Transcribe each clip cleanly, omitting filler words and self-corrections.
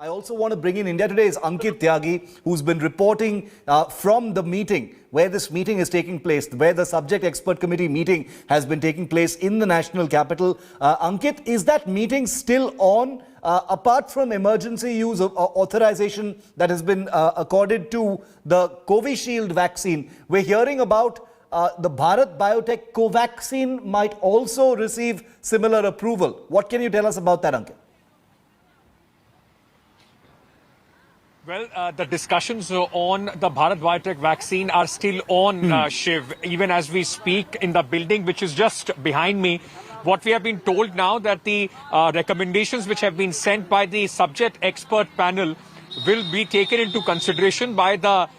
I also want to bring in India Today's Ankit Tyagi, who's been reporting from the meeting, where this meeting is taking place, where the subject expert committee meeting has been taking place in the national capital. Ankit, is that meeting still on? Apart from emergency use of authorization that has been accorded to the Covishield vaccine, we're hearing about the Bharat Biotech Covaxin might also receive similar approval. What can you tell us about that, Ankit? Well, the discussions on the Bharat Biotech vaccine are still on, Shiv, even as we speak in the building, which is just behind me. What we have been told now that the recommendations which have been sent by the subject expert panel will be taken into consideration by the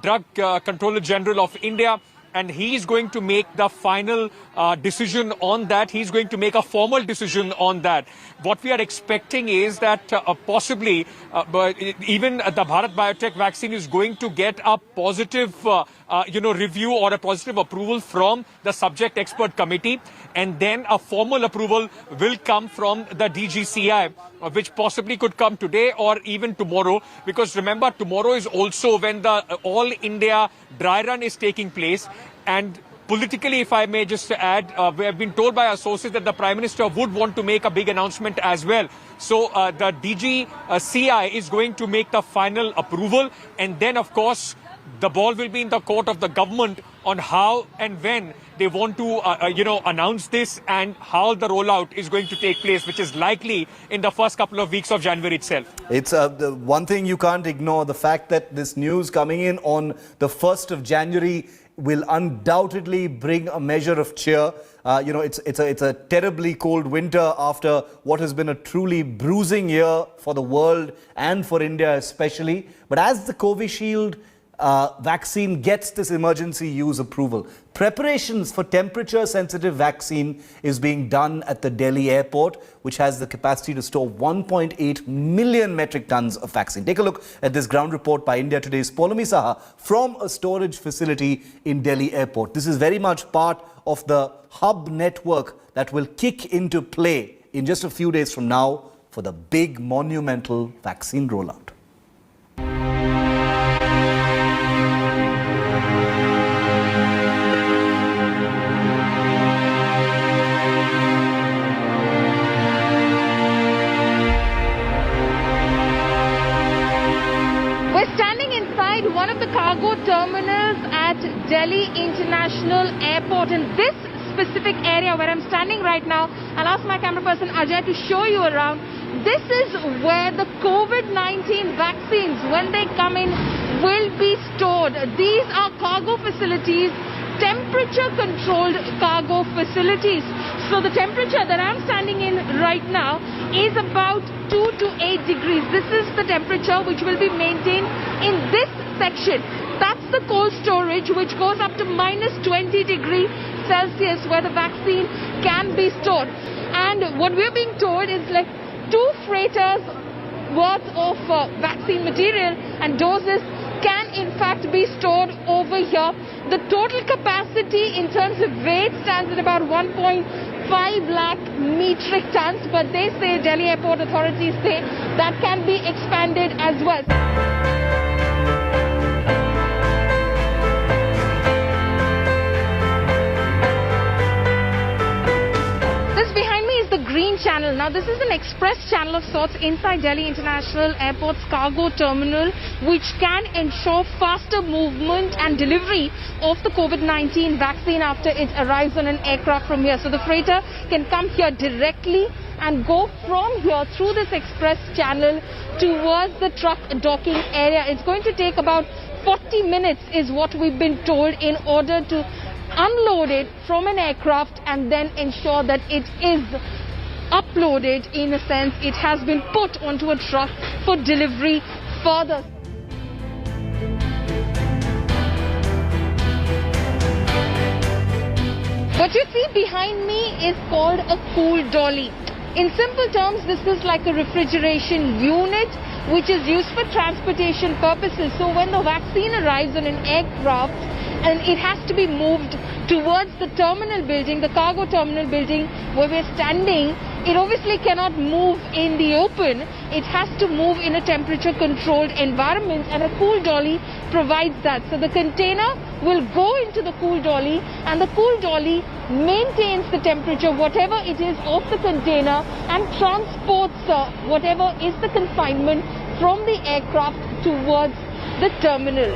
Drug Controller General of India. And he's going to make the final decision on that. He's going to make a formal decision on that. What we are expecting is that possibly even the Bharat Biotech vaccine is going to get a positive review or a positive approval from the subject expert committee. And then a formal approval will come from the DGCI, which possibly could come today or even tomorrow. Because remember, tomorrow is also when the All India dry run is taking place. And politically, if I may just add, we have been told by our sources that the Prime Minister would want to make a big announcement as well. So the DGCI is going to make the final approval. And then, of course, the ball will be in the court of the government on how and when they want to, announce this and how the rollout is going to take place, which is likely in the first couple of weeks of January itself. It's the one thing you can't ignore, the fact that this news coming in on the 1st of January will undoubtedly bring a measure of cheer. It's a terribly cold winter after what has been a truly bruising year for the world and for India especially. But as the Covishield vaccine gets this emergency use approval, preparations for temperature-sensitive vaccine is being done at the Delhi airport, which has the capacity to store 1.8 million metric tons of vaccine. Take a look at this ground report by India Today's Poulomi Saha from a storage facility in Delhi airport. This is very much part of the hub network that will kick into play in just a few days from now for the big monumental vaccine rollout. One of the cargo terminals at Delhi International Airport. In this specific area where I'm standing right now, I'll ask my camera person Ajay to show you around. This is where the COVID-19 vaccines, when they come in, will be stored. These are cargo facilities, temperature-controlled cargo facilities. So the temperature that I'm standing in right now is about 2 to 8 degrees. This is the temperature which will be maintained in this section. That's the cold storage which goes up to minus 20 degrees Celsius where the vaccine can be stored. And what we're being told is like 2 freighters worth of vaccine material and doses can in fact be stored over here. The total capacity in terms of weight stands at about 1.5 lakh metric tons, but they say, Delhi airport authorities say, that can be expanded as well. Green channel. Now this is an express channel of sorts inside Delhi International Airport's cargo terminal, which can ensure faster movement and delivery of the COVID-19 vaccine after it arrives on an aircraft from here. So the freighter can come here directly and go from here through this express channel towards the truck docking area. It's going to take about 40 minutes is what we've been told in order to unload it from an aircraft and then ensure that it is uploaded. In a sense, it has been put onto a truck for delivery further. What you see behind me is called a cool dolly. In simple terms, this is like a refrigeration unit which is used for transportation purposes. So when the vaccine arrives on an aircraft and it has to be moved towards the terminal building, the cargo terminal building where we're standing, it obviously cannot move in the open. It has to move in a temperature controlled environment, and a cool dolly provides that. So the container will go into the cool dolly, and the cool dolly maintains the temperature, whatever it is, of the container, and transports whatever is the consignment from the aircraft towards the terminal.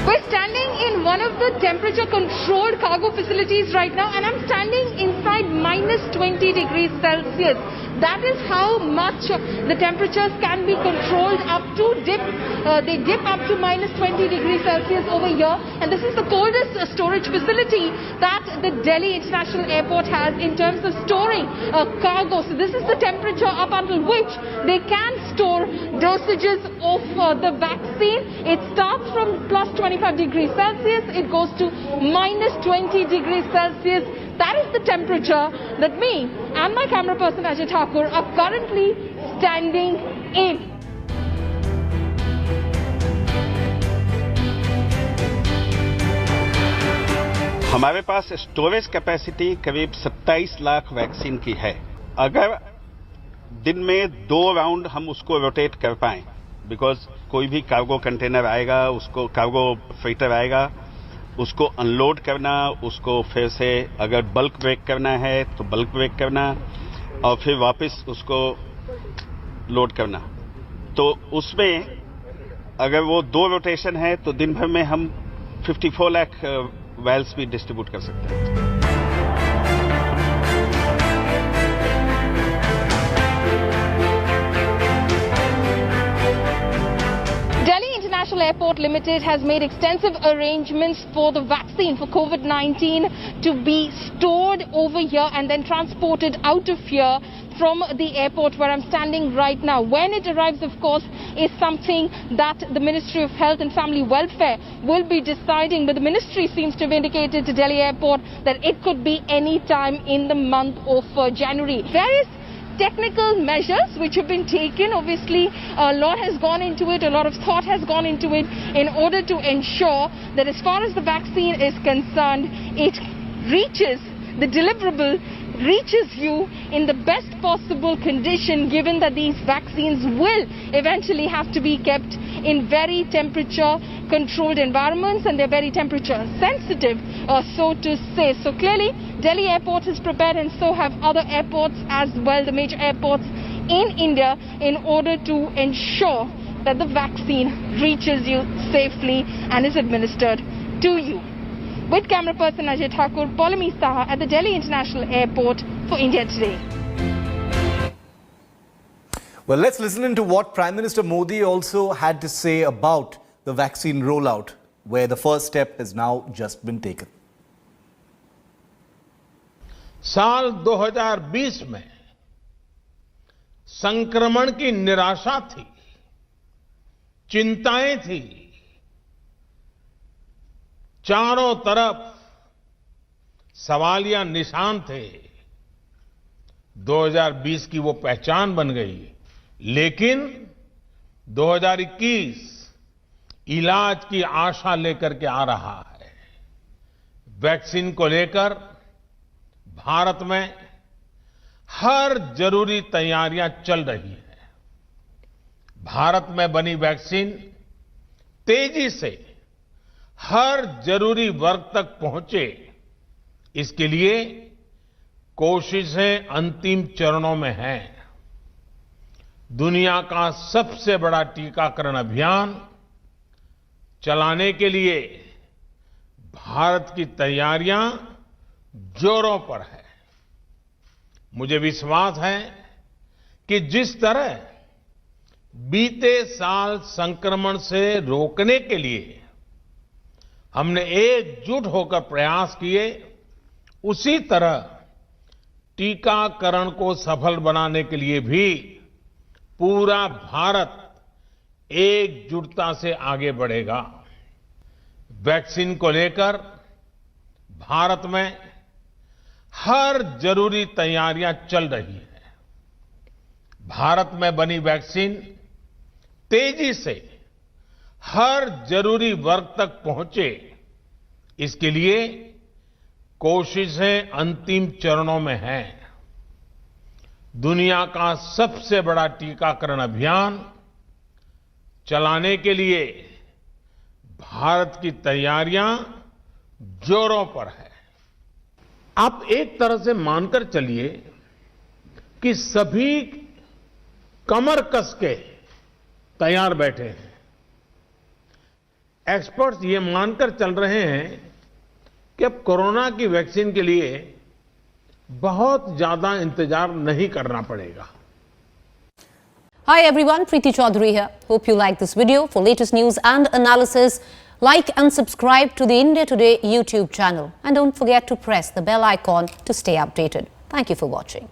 We're standing in one of the temperature controlled cargo facilities right now, and I'm standing inside minus 20 degrees Celsius. That is how much the temperatures can be controlled up to they dip up to minus 20 degrees Celsius over here, and this is the coldest storage facility that the Delhi International Airport has in terms of storing cargo. So this is the temperature up until which they can store dosages of the vaccine. It starts from plus 25 degrees Celsius, it goes to minus 20 degrees Celsius. That is the temperature that me and my camera person Ajay Thakur are currently standing in. हमारे पास storage capacity करीब 27 lakh vaccine की है। अगर दिन में 2 round हम उसको rotate कर पाएं, बिकॉज कोई भी कार्गो कंटेनर आएगा, उसको कार्गो फ्रेटर आएगा, उसको अनलोड करना, उसको फिर से अगर बल्क ब्रेक करना है तो बल्क ब्रेक करना, और फिर वापस उसको लोड करना, तो उसमें अगर वो 2 रोटेशन है तो दिन भर में हम 54 लाख वायल्स भी डिस्ट्रीब्यूट कर सकते हैं। International Airport Limited has made extensive arrangements for the vaccine for COVID-19 to be stored over here and then transported out of here from the airport where I'm standing right now. When it arrives, of course, is something that the Ministry of Health and Family Welfare will be deciding, but the ministry seems to have indicated to Delhi Airport that it could be any time in the month of January. Various technical measures which have been taken, obviously a lot has gone into it, a lot of thought has gone into it in order to ensure that as far as the vaccine is concerned, it reaches, the deliverable reaches you in the best possible condition, given that these vaccines will eventually have to be kept in very temperature controlled environments, and they're very temperature sensitive, so to say. So clearly Delhi Airport is prepared, and so have other airports as well, the major airports in India, in order to ensure that the vaccine reaches you safely and is administered to you. With camera person Ajay Thakur, Poulomi Saha at the Delhi International Airport for India Today. Well, let's listen into what Prime Minister Modi also had to say about the vaccine rollout, where the first step has now just been taken. साल 2020 में संक्रमण की निराशा थी, चिंताएं थी, चारों तरफ सवालिया निशान थे। 2020 की वो पहचान बन गई, लेकिन 2021 इलाज की आशा लेकर के आ रहा है। वैक्सीन को लेकर भारत में हर जरूरी तैयारियां चल रही हैं। भारत में बनी वैक्सीन तेजी से हर जरूरी वर्ग तक पहुंचे, इसके लिए कोशिशें अंतिम चरणों में हैं। दुनिया का सबसे बड़ा टीकाकरण अभियान चलाने के लिए भारत की तैयारियां जोरों पर है। मुझे विश्वास है कि जिस तरह बीते साल संक्रमण से रोकने के लिए हमने एकजुट होकर प्रयास किए, उसी तरह टीकाकरण को सफल बनाने के लिए भी पूरा भारत एकजुटता से आगे बढ़ेगा। वैक्सीन को लेकर भारत में हर जरूरी तैयारियां चल रही हैं। भारत में बनी वैक्सीन तेजी से हर जरूरी वर्ग तक पहुंचे, इसके लिए कोशिशें अंतिम चरणों में हैं। दुनिया का सबसे बड़ा टीकाकरण अभियान चलाने के लिए भारत की तैयारियां जोरों पर है। आप एक तरह से मानकर चलिए कि सभी कमर कस के तैयार बैठे हैं। एक्सपर्ट्स ये मानकर चल रहे हैं कि अब कोरोना की वैक्सीन के लिए बहुत ज्यादा इंतजार नहीं करना पड़ेगा। Hi everyone, Preeti Chaudhary here. Hope you like this video. For latest news and analysis, like and subscribe to the India Today YouTube channel. And don't forget to press the bell icon to stay updated. Thank you for watching.